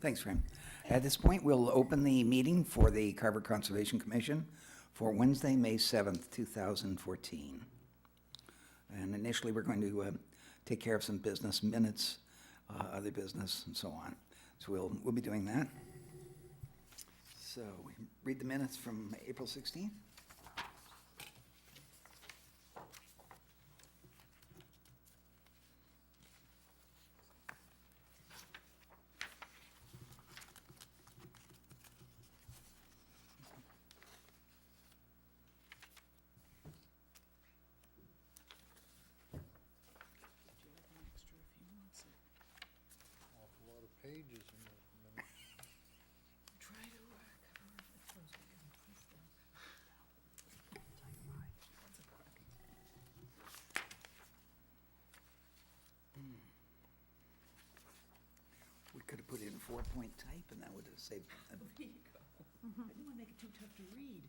Thanks, Fran. At this point, we'll open the meeting for the Carver Conservation Commission for Wednesday, May 7th, 2014. And initially, we're going to take care of some business minutes, other business, and so on. So we'll be doing that. So we can read the minutes from April 16th. Awful lot of pages in those minutes. Try to work. We could have put in 4-point type, and that would have saved. There you go. I didn't want to make it too tough to read.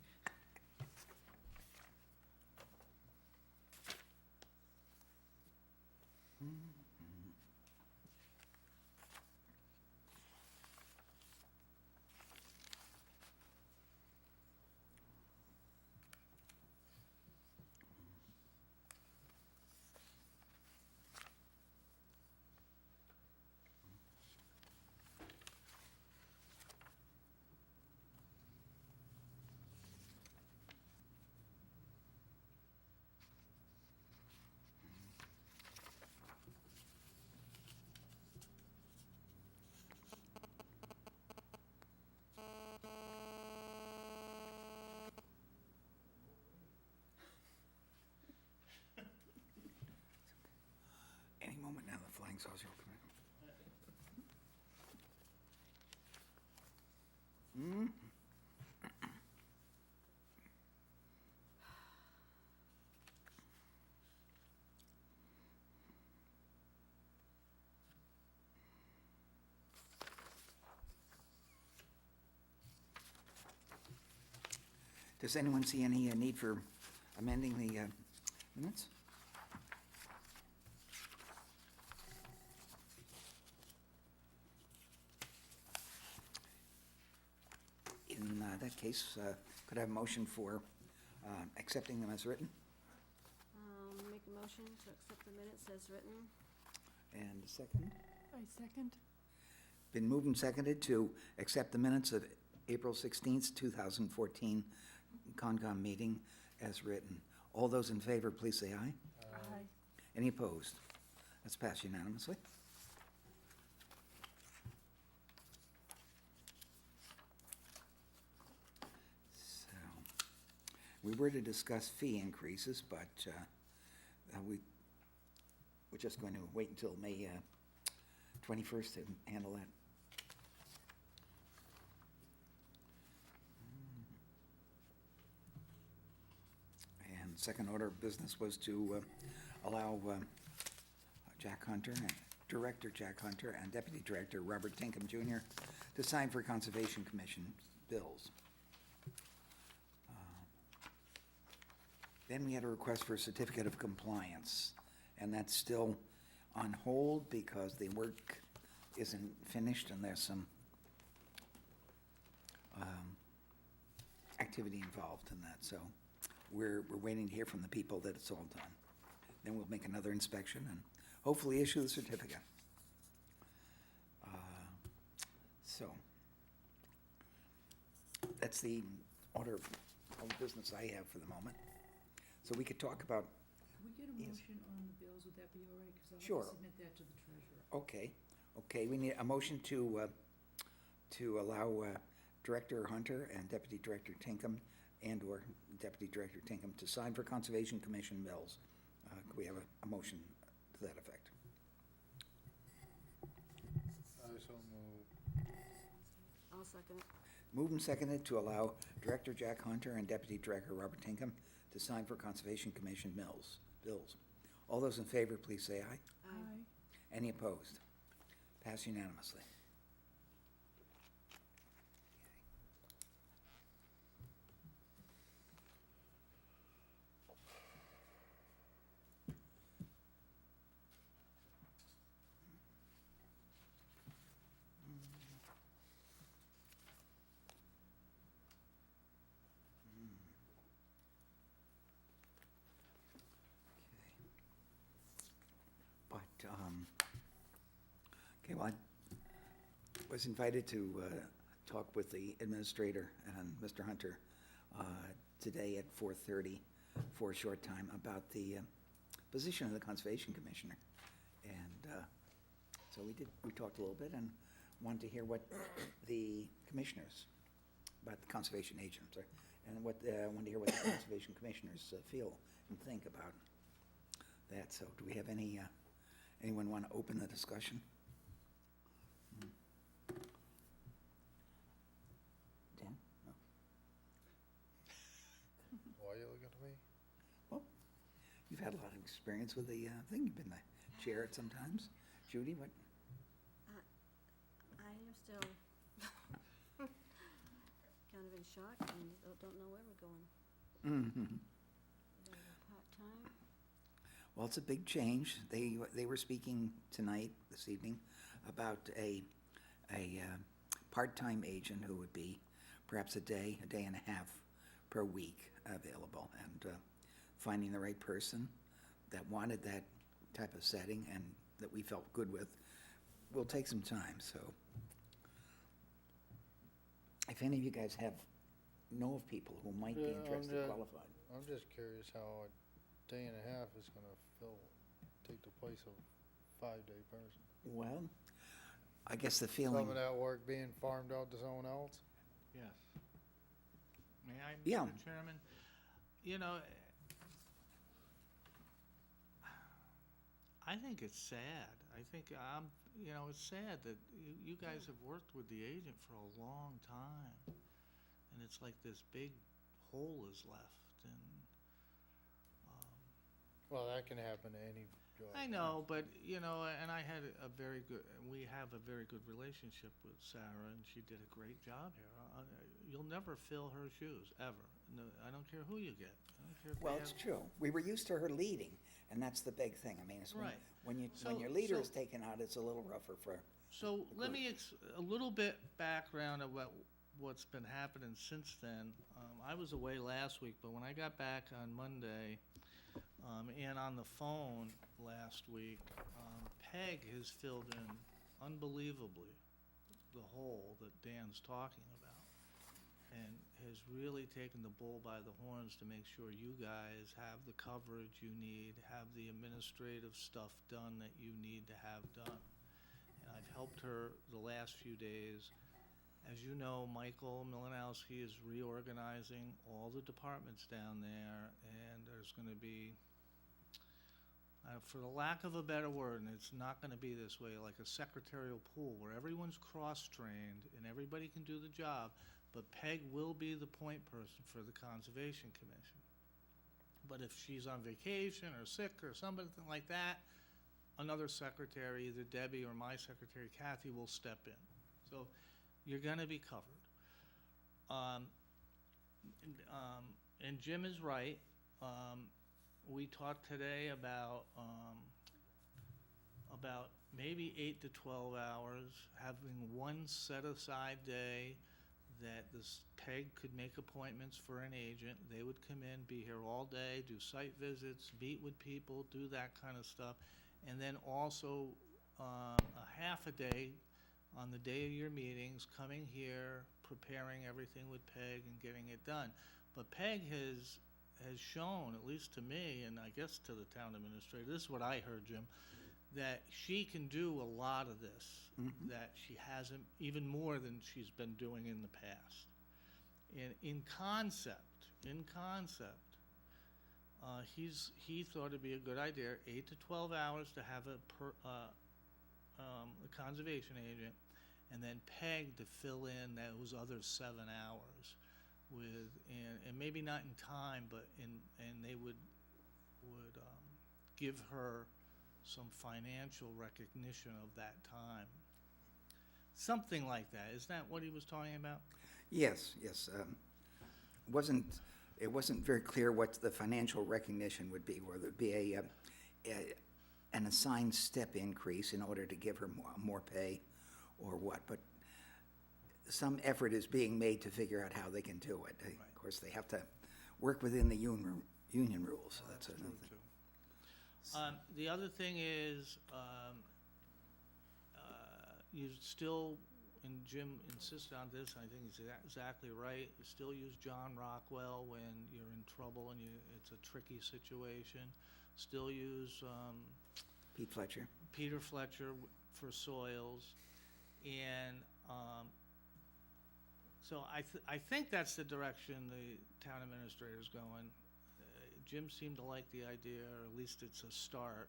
Any moment now, the flying saucer will come in. Does anyone see any need for amending the minutes? In that case, could I have a motion for accepting them as written? Make a motion to accept the minutes as written. And a second? I second. Been moved and seconded to accept the minutes of April 16th, 2014 Concom meeting as written. All those in favor, please say aye. Aye. Any opposed? That's passed unanimously. So, we were to discuss fee increases, but we're just going to wait until May 21st to handle that. And second order of business was to allow Jack Hunter, Director Jack Hunter, and Deputy Director Robert Tinkham Jr. to sign for Conservation Commission bills. Then we had a request for a certificate of compliance, and that's still on hold because the work isn't finished and there's some activity involved in that. So we're waiting to hear from the people that it's all done. Then we'll make another inspection and hopefully issue the certificate. So that's the order of business I have for the moment. So we could talk about. Can we get a Yes. motion on the bills? Would that be all right? Because I'll Sure. have to submit that to the treasurer. Okay, we need a motion to allow Director Hunter and Deputy Director Tinkham and/or Deputy Director Tinkham to sign for Conservation Commission bills. Could we have a motion to that effect? I so move. I'll second it. Moved and seconded to allow Director Jack Hunter and Deputy Director Robert Tinkham to sign for Conservation Commission bills. All those in favor, please say aye. Aye. Any opposed? Pass unanimously. Okay, well, I was invited to talk with the administrator and Mr. Hunter today at 4:30 for a short time about the position of the Conservation Commissioner. And so we talked a little bit and wanted to hear what the commissioners, about the conservation agents, and wanted to hear what the Conservation Commissioners feel and think about that. So do we have anyone want to open the discussion? Dan? No? Why are you looking at me? Well, you've had a lot of experience with the thing. You've been the chair at sometimes. Judy, what? I am still kind of in shock and don't know where we're going. Mm-hmm. Part-time? Well, it's a big change. They were speaking tonight, this evening, about a part-time agent who would be perhaps a day and a half per week available, and finding the right person that wanted that type of setting and that we felt good with will take some time. So if any of you guys know of people who might be Yeah, interested, qualified. I'm just curious how a day and a half is gonna take the place of 5-day person. Well, I guess the feeling. Some of that work being farmed out to someone else? Yes. May I, Yeah. Mr. Chairman? You know, I think it's sad. I think, it's sad that you guys have worked with the agent for a long time. And it's like this big hole is left and, Well, that can happen to any job. I know, but, and we have a very good relationship with Sarah, and she did a great job here. You'll never fill her shoes, ever. No, I don't care who you get. I don't care if they Well, it's have- true. We were used to her leading, and that's the big thing. I mean, it's Right. when So- your leader so- is taken out, it's a little rougher for. So let me a little bit background of what's been happening since then. I was away last week, but when I got back on Monday, and on the phone last week, Peg has filled in unbelievably the hole that Dan's talking about, and has really taken the bull by the horns to make sure you guys have the coverage you need, have the administrative stuff done that you need to have done. And I've helped her the last few days. As you know, Michael Milanowski is reorganizing all the departments down there, and there's gonna be, for the lack of a better word, and it's not gonna be this way, like a secretarial pool where everyone's cross-trained and everybody can do the job, but Peg will be the point person for the Conservation Commission. But if she's on vacation or sick or something like that, another secretary, either Debbie or my secretary Kathy, will step in. So you're gonna be covered. And Jim is right. We talked today about maybe 8 to 12 hours, having one set-aside day that this Peg could make appointments for an agent. They would come in, be here all day, do site visits, meet with people, do that kind of stuff. And then also a half a day on the day of your meetings, coming here, preparing everything with Peg and getting it done. But Peg has shown, at least to me, and I guess to the town administrator, this is what I heard, Jim, that she can do a lot of this, that she hasn't, even more than she's been doing in the past. And in concept, he thought it'd be a good idea, 8 to 12 hours to have a conservation agent, and then Peg to fill in those other 7 hours with, and maybe not in time, but and they would give her some financial recognition of that time. Something like that. Isn't that what he was talking about? Yes. It wasn't very clear what the financial recognition would be, whether it be an assigned step increase in order to give her more pay or what, but some effort is being made to figure out how they can do it. Of course, they have to work within the union rules, so that's another thing. The other thing is, you still, and Jim insisted on this, and I think he's exactly right, you still use John Rockwell when you're in trouble and it's a tricky situation. Still use, Pete Fletcher. Peter Fletcher for soils. And, so I think that's the direction the town administrator's going. Jim seemed to like the idea, or at least it's a start.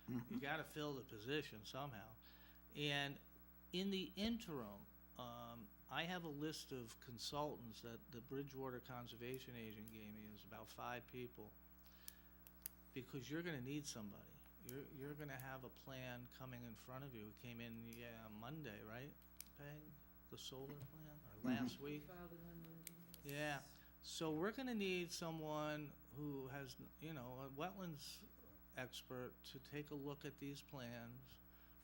You gotta fill the position somehow. And in the interim, I have a list of consultants that the Bridgewater Conservation Agent gave me. It's about 5 people. Because you're gonna need somebody. You're gonna have a plan coming in front of you. It came in, Monday, right, Peg? The solar plan, or last week? Filed it on Monday, yes. Yeah, so we're gonna need someone who has, a wetlands expert to take a look at these plans,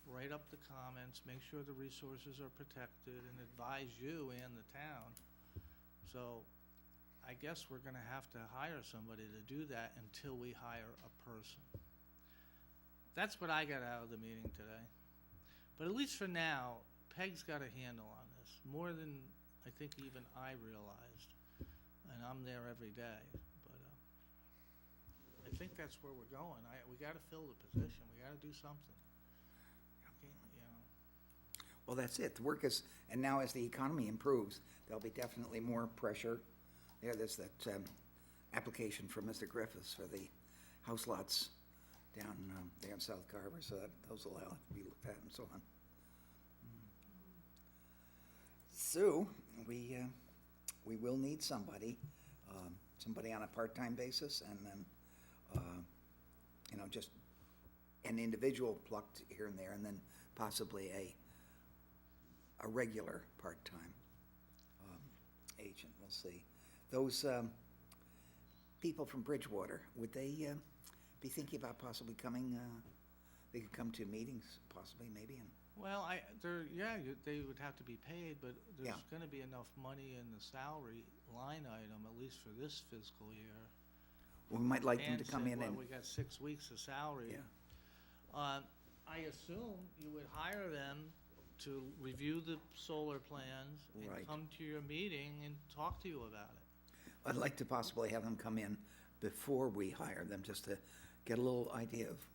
write up the comments, make sure the resources are protected, and advise you and the town. So I guess we're gonna have to hire somebody to do that until we hire a person. That's what I got out of the meeting today. But at least for now, Peg's got a handle on this, more than I think even I realized. And I'm there every day, but I think that's where we're going. We gotta fill the position, we gotta do something. Okay, Well, that's it. The work is, and now as the economy improves, there'll be definitely more pressure. There's that application from Mr. Griffiths for the house lots down there in South Carver, so those will have to be looked at and so on. So, we will need somebody on a part-time basis, and then, just an individual plucked here and there, and then possibly a regular part-time agent. We'll see. Those people from Bridgewater, would they be thinking about possibly coming? They could come to meetings, possibly, maybe, and. well, they would have to be paid, but there's Yeah. gonna be enough money in the salary line item, at least for this fiscal year. Well, we might like them to Dan come said, in well, and, we got 6 weeks of salary. yeah, I assume you would hire them to review the solar plans and Right. come to your meeting and talk to you about it. I'd like to possibly have them come in before we hire them, just to get a little idea of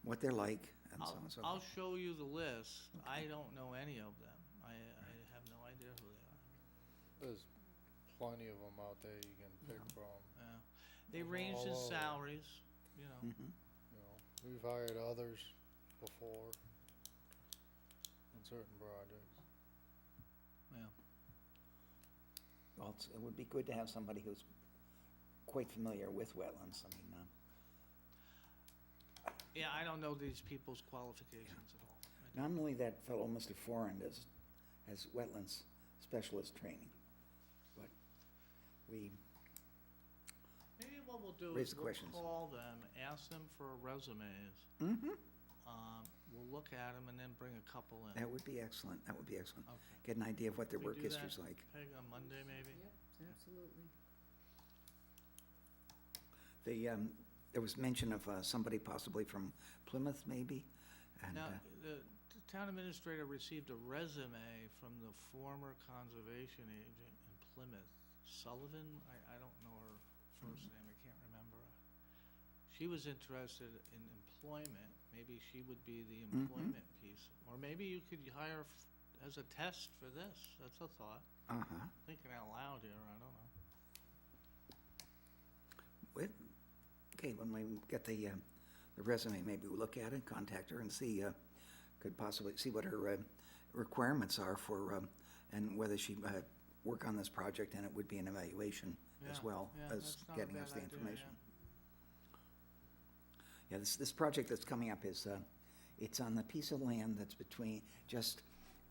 what they're like and so on and so I'll forth. show you the list. I don't know any of them. I have no idea who they are. There's plenty of them out there you can pick from. Yeah. They From range in all over. salaries, Mhm. We've hired others before in certain projects. Yeah. Well, it would be good to have somebody who's quite familiar with wetlands. I mean, Yeah, I don't know these people's qualifications at all. I don't. not only that fellow, Mr. Forand, has wetlands specialist training, but we, Maybe what we'll do Raise is the we'll questions. call them, ask them for resumes. We'll look at them and then bring a couple in. that would be excellent. That would be excellent. Okay. Get an idea of what their Can we work do history's that, like. Peg, on Monday maybe? Yep, absolutely. There was mention of somebody possibly from Plymouth, maybe, and, Now, the town administrator received a resume from the former conservation agent in Plymouth, Sullivan, I don't know her first name, I can't remember. She was interested in employment, maybe she would be the employment piece. Or maybe you could hire as a test for this, that's a thought. Thinking out loud here, I don't know. Okay, when we get the resume, maybe we'll look at it, contact her and see, could possibly see what her requirements are for, and whether she work on this project, and it would be an evaluation as Yeah, well yeah, as that's not a getting us bad the idea, information. Yeah, this project that's coming up is, it's on the piece of land that's between, just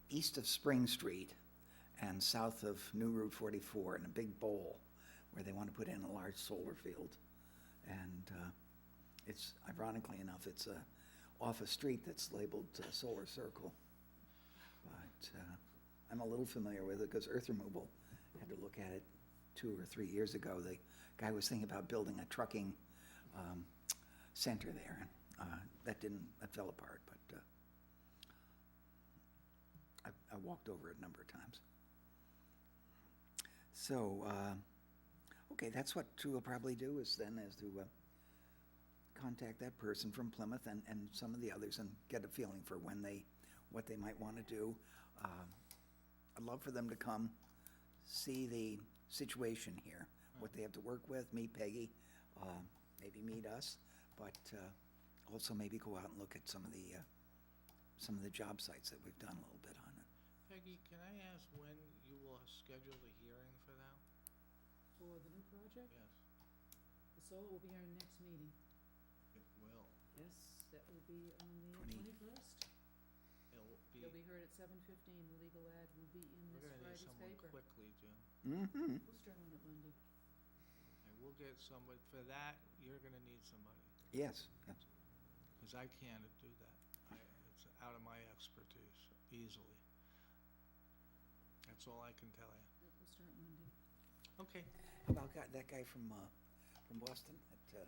east of Spring Street and south of New Route 44, in a big bowl, where they want to put in a large solar field. And it's, ironically enough, it's off a street that's labeled Solar Circle. But I'm a little familiar with it because Earth Removal had to look at it 2 or 3 years ago. The guy was thinking about building a trucking center there, and that fell apart. But I walked over it a number of times. So, okay, that's what we'll probably do is to contact that person from Plymouth and some of the others and get a feeling for what they might want to do. I'd love for them to come, see the situation here, what they have to work with, meet Peggy, maybe meet us, but also maybe go out and look at some of the job sites that we've done a little bit on it. Peggy, can I ask when you will schedule the hearing for that? For the new project, Yes, the solar will be our next meeting. it will. Yes, that will be on the 20. 21st. It'll be heard at 7:15. The legal ad will be in We're this gonna need Friday's someone paper. quickly, Jim. Mm-hmm. We'll start on it Monday. And we'll get somebody, for that, you're gonna need somebody, Yes, yes. because I can't do that. It's out of my expertise, easily. That's all I can tell you. Yep, we'll start Monday. Okay. How about that guy from Boston that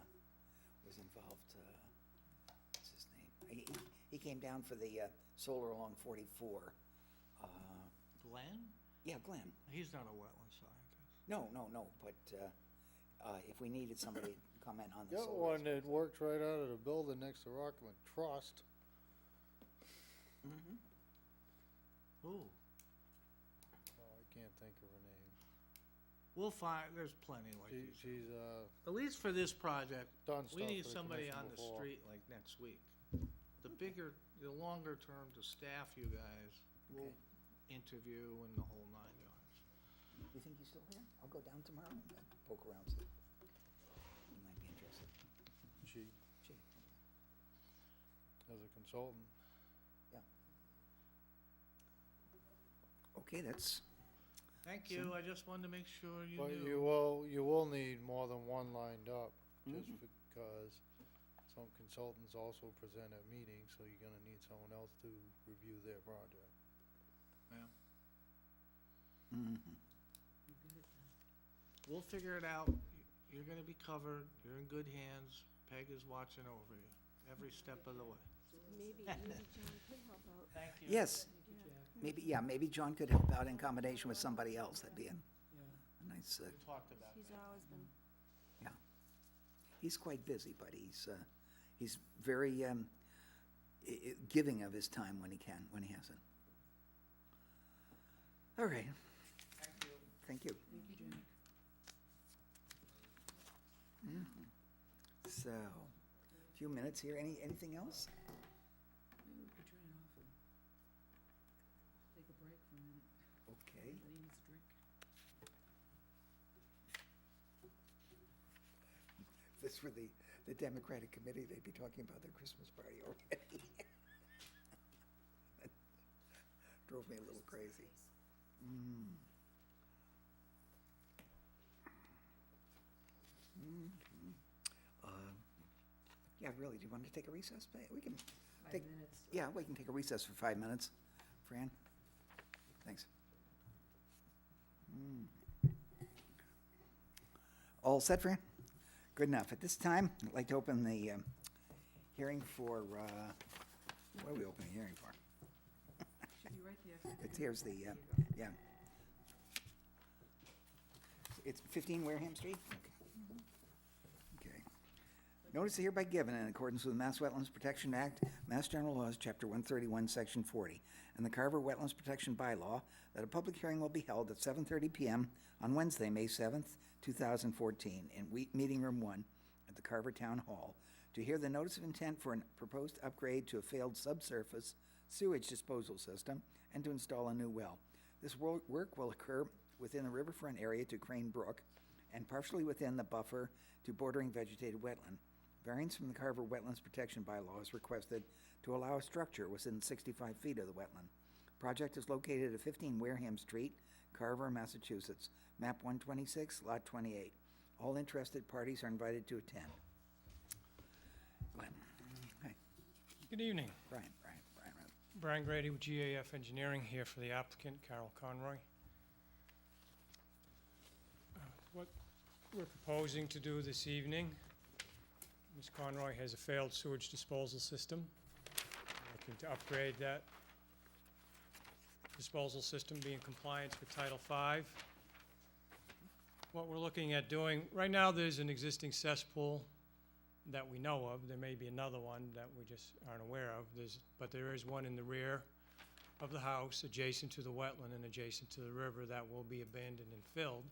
was involved, what's his name? He came down for the solar along 44. Glenn? Yeah, Glenn. He's not a wetland scientist. No, but if we needed somebody to comment on the Got solar. one that worked right out of the building next to Rockland Trust. Mhm. Ooh, Oh, I can't think of her name. we'll find, there's plenty like you said. She's At least for this project, done we stuff need for the somebody commission on the before. street like next week. The longer term to staff you guys, we'll Okay. interview and the whole 9 yards. You think he's still here? I'll go down tomorrow and poke around, see. He might be interested. She, Gee, as a consultant. yeah. Okay, that's, Thank you, I just wanted to make sure you But knew. you will need more than one lined up, just Mhm. because some consultants also present at meetings, so you're gonna need someone else to review their project. Yeah. mhm. We'll get it done. We'll figure it out. You're gonna be covered, you're in good hands, Peg is watching over you, every step of the way. Maybe John could help out. Thank you. Yes, Thank you, Yeah. Jack. maybe John could help out in combination with somebody else. That'd be a Yeah. nice, We talked about He's that. always been, he's quite busy, but he's very giving of his time when he can, when he has it. All right, Thank you. thank you. Thank you, Jack. So, a few minutes here. Anything else? Maybe we could turn it off and take a break for a minute. Okay. Everybody needs a drink. If this were the Democratic Committee, they'd be talking about their Christmas party already. That drove me a little crazy. Yeah, really, do you want to take a recess? We can 5 take, minutes. yeah, we can take a recess for 5 minutes. Fran? Thanks. All set, Fran? Good enough. At this time, I'd like to open the hearing for, what are we opening the hearing for? Should be right there. Here's the, yeah. It's 15 Wareham Street? Okay. Notice is hereby given in accordance with the Mass Wetlands Protection Act, Mass General Laws, Chapter 131, Section 40, and the Carver Wetlands Protection Bylaw, that a public hearing will be held at 7:30 PM on Wednesday, May 7th, 2014, in Meeting Room 1 at the Carver Town Hall, to hear the notice of intent for a proposed upgrade to a failed subsurface sewage disposal system and to install a new well. This work will occur within the riverfront area to Crane Brook and partially within the buffer to bordering vegetated wetland. Variance from the Carver Wetlands Protection Bylaw is requested to allow a structure within 65 feet of the wetland. Project is located at 15 Wareham Street, Carver, Massachusetts, map 126, lot 28. All interested parties are invited to attend. Glenn. Hi, Good evening. Brian. Brian Grady with GAF Engineering here for the applicant, Carol Conroy. What we're proposing to do this evening, Ms. Conroy has a failed sewage disposal system. We're looking to upgrade that disposal system be in compliance with Title V. What we're looking at doing, right now, there's an existing cesspool that we know of. There may be another one that we just aren't aware of. But there is one in the rear of the house, adjacent to the wetland and adjacent to the river, that will be abandoned and filled.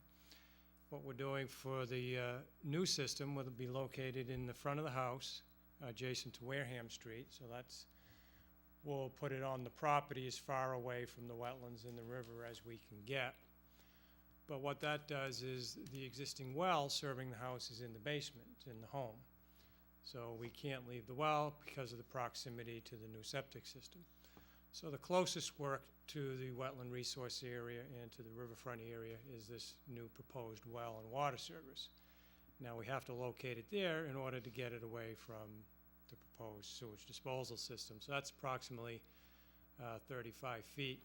What we're doing for the new system will be located in the front of the house, adjacent to Wareham Street. So we'll put it on the property as far away from the wetlands and the river as we can get. But what that does is the existing well serving the house is in the basement, in the home. So we can't leave the well because of the proximity to the new septic system. So the closest work to the wetland resource area and to the riverfront area is this new proposed well and water service. Now we have to locate it there in order to get it away from the proposed sewage disposal system. So that's approximately 35 feet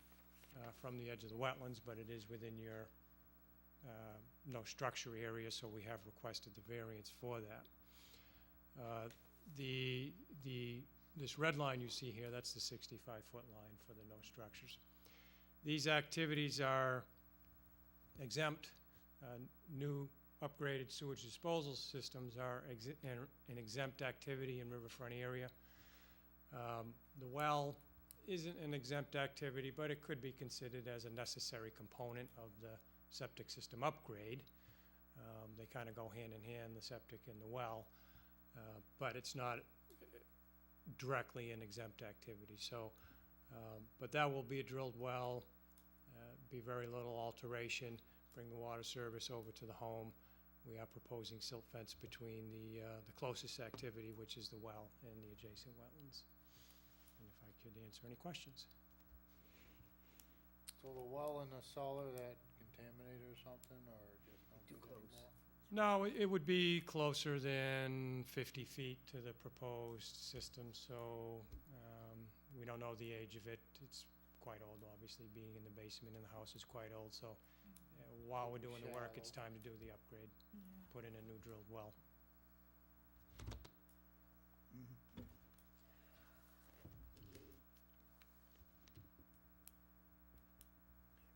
from the edge of the wetlands, but it is within your no structure area, so we have requested the variance for that. This red line you see here, that's the 65-foot line for the no structures. These activities are exempt. New upgraded sewage disposal systems are an exempt activity in riverfront area. The well isn't an exempt activity, but it could be considered as a necessary component of the septic system upgrade. They kind of go hand in hand, the septic and the well, but it's not directly an exempt activity. So, but that will be a drilled well, be very little alteration, bring the water service over to the home. We are proposing silt fence between the closest activity, which is the well, and the adjacent wetlands. And if I could answer any questions. So the well and the cellar, that contaminated or something, or just don't Too do it close. anymore? No, it would be closer than 50 feet to the proposed system, so we don't know the age of it. It's quite old, obviously, being in the basement, and the house is quite old, so while we're doing the work, it's time to do the upgrade, put in a new drilled well. Mhm.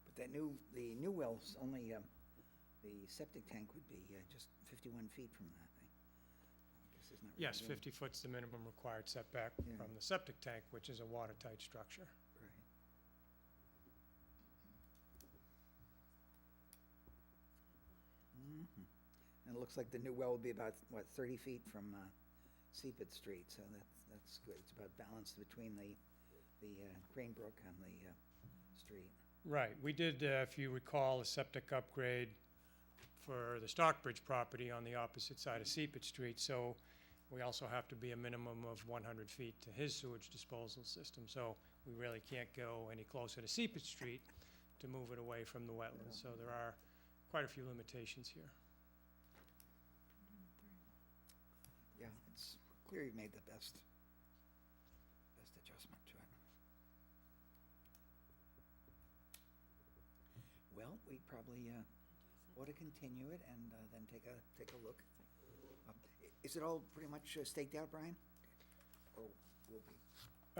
But the new well's only, the septic tank would be just 51 feet from that thing. I guess there's not really Yes, room. 50 foot's the minimum required setback Yeah. from the septic tank, which is a watertight structure. Right. Mhm. And it looks like the new well will be about, 30 feet from Seepid Street, so that's good. It's about balanced between the Cranebrook and the street. Right, we did, if you recall, a septic upgrade for the Stockbridge property on the opposite side of Seepid Street, so we also have to be a minimum of 100 feet to his sewage disposal system, so we really can't go any closer to Seepid Street to move it away from the wetlands, so there are quite a few limitations here. Yeah, it's clear you've made the best adjustment to it. Well, we probably ought to continue it and then take a look. Is it all pretty much staked out, Brian? Or will be?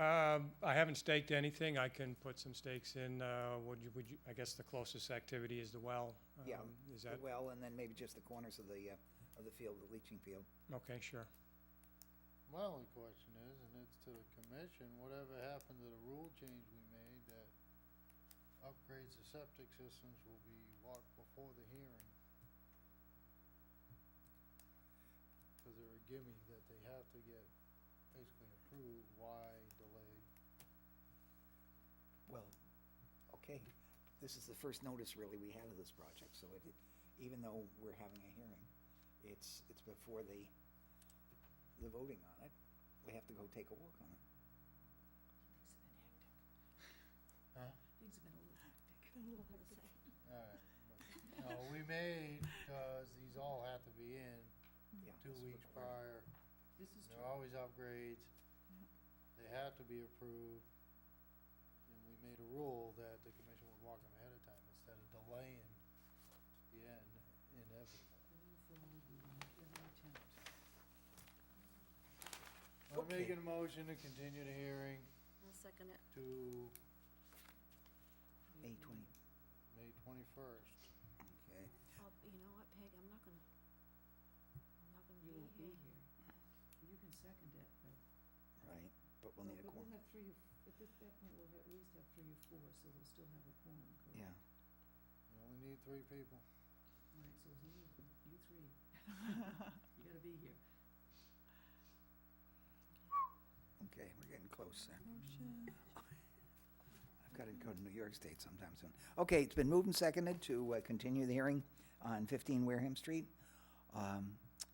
I haven't staked anything. I can put some stakes in. Would you, I guess the closest activity is the well. Yeah, Is the that, well, and then maybe just the corners of the field, the leaching field. okay, sure. My only question is, and it's to the commission, whatever happened to the rule change we made that upgrades to septic systems will be walked before the hearing? Cause they're a gimme that they have to get basically approved, why delay? Well, okay, this is the first notice really we had of this project, so even though we're having a hearing, it's before the voting on it. We have to go take a walk on it. Huh? Things have been a little hectic. Alright, but, no, we made, cause these all have to be in Yeah, 2 that's weeks required. prior. This is They're true. always upgrades. They have to be approved. And we made a rule that the commission would walk them ahead of time instead of delaying the inevitable. Going forward, we will make every attempt. I'm Okay. making a motion to continue the hearing I'll second it. to May 20, May 21st. okay. You know what, Peg, I'm not gonna You be won't be here. here. You can second it, but. Right, but we'll need a But quorum. we'll have three, at that point, we'll at least have 3 or 4, so we'll still have a quorum, correct? Yeah, You only need 3 people. All right, so it's only you 3. You gotta be here. okay, we're getting close there. I've got to go to New York State sometime soon. Okay, it's been moved and seconded to continue the hearing on 15 Wareham Street.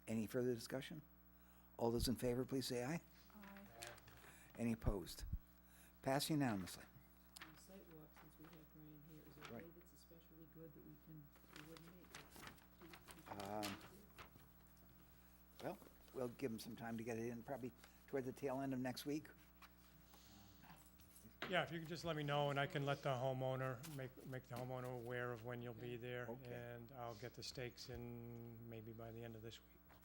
Any further discussion? All those in favor, please say aye. Any opposed? Pass unanimously. On the sidewalk, since we have Brian here, is there a Right. day that's especially good that we can coordinate? Well, we'll give them some time to get it in, probably toward the tail end of next week. Yeah, if you could just let me know, and I can let the homeowner, make the homeowner aware of when you'll be there. Okay. And I'll get the stakes in maybe by the end of this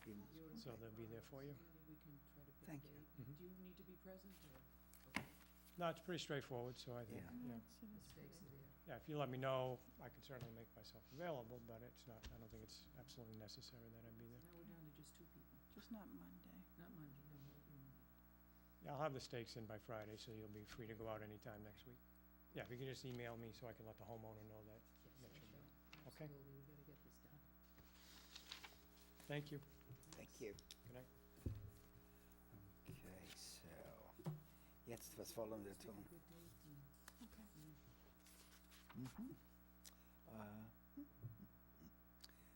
week, Beautiful. so they'll be there for you. Maybe we can try to pick a Thank you. date. Mhm. Do you need to be present, or? No, it's pretty straightforward, so I think, Yeah. yeah. The stakes are there. Yeah, if you let me know, I can certainly make myself available, but it's not, I don't think it's absolutely necessary that I be there. Now we're down to just 2 people. Just not Monday. Not Monday, no, it won't be Monday. Yeah, I'll have the stakes in by Friday, so you'll be free to go out anytime next week. Yeah, if you can just email me so I can let the homeowner know that. Yes, that I should be- shall. Okay. Absolutely, we gotta get this done. Thank you. Thank you. Good night. Okay, so, jetzt was wollen wir Let's pick a tun? good date and, Okay. Mhm.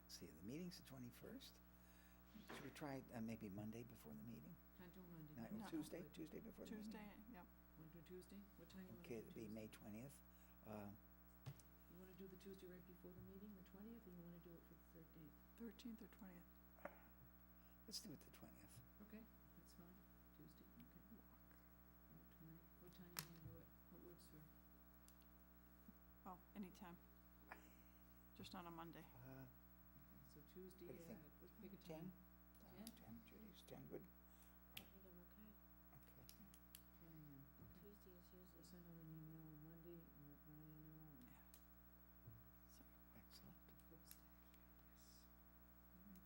See, the meeting's the 21st. Should we try maybe Monday before the meeting? can't do Monday. No, No. Tuesday before the meeting? Tuesday, yep. Wanna do Tuesday? What time you wanna do Okay, it'll be Tuesday? May 20th. You wanna do the Tuesday right before the meeting, the 20th, or you wanna do it for the 13th? 13th or 20th. Let's do it the 20th. Okay, that's fine. Tuesday, okay. Right, 20. What time you wanna do it? What works for? Oh, anytime. Just not on Monday. So Tuesday What do you think? let's pick a 10? time. 10, Judy's 10, good? I think I'm okay. Okay. 10 a.m. Okay. Tuesday is We'll usually. send out an email on Monday and let Brian know and So, Excellent. post that. Yes.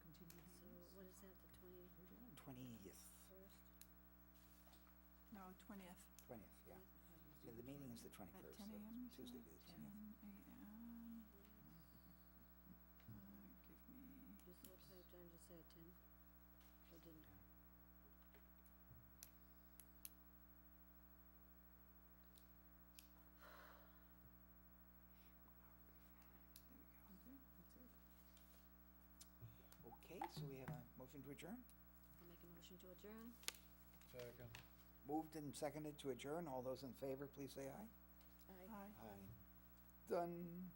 Continue So hearings. what is that, the We're done. 20th, no, 20th 20th, yeah. Tuesday Yeah, the meeting is the at 21st, 10 so a.m. you it's Tuesday said? the 10 20th. a.m. Give me, Just what time did you say, 10? Or didn't? there we go. That's it. Okay, so we have a motion to adjourn? I'll make a motion to adjourn. Second. Moved and seconded to adjourn. All those in favor, please say aye. Aye. Aye. Aye. Done.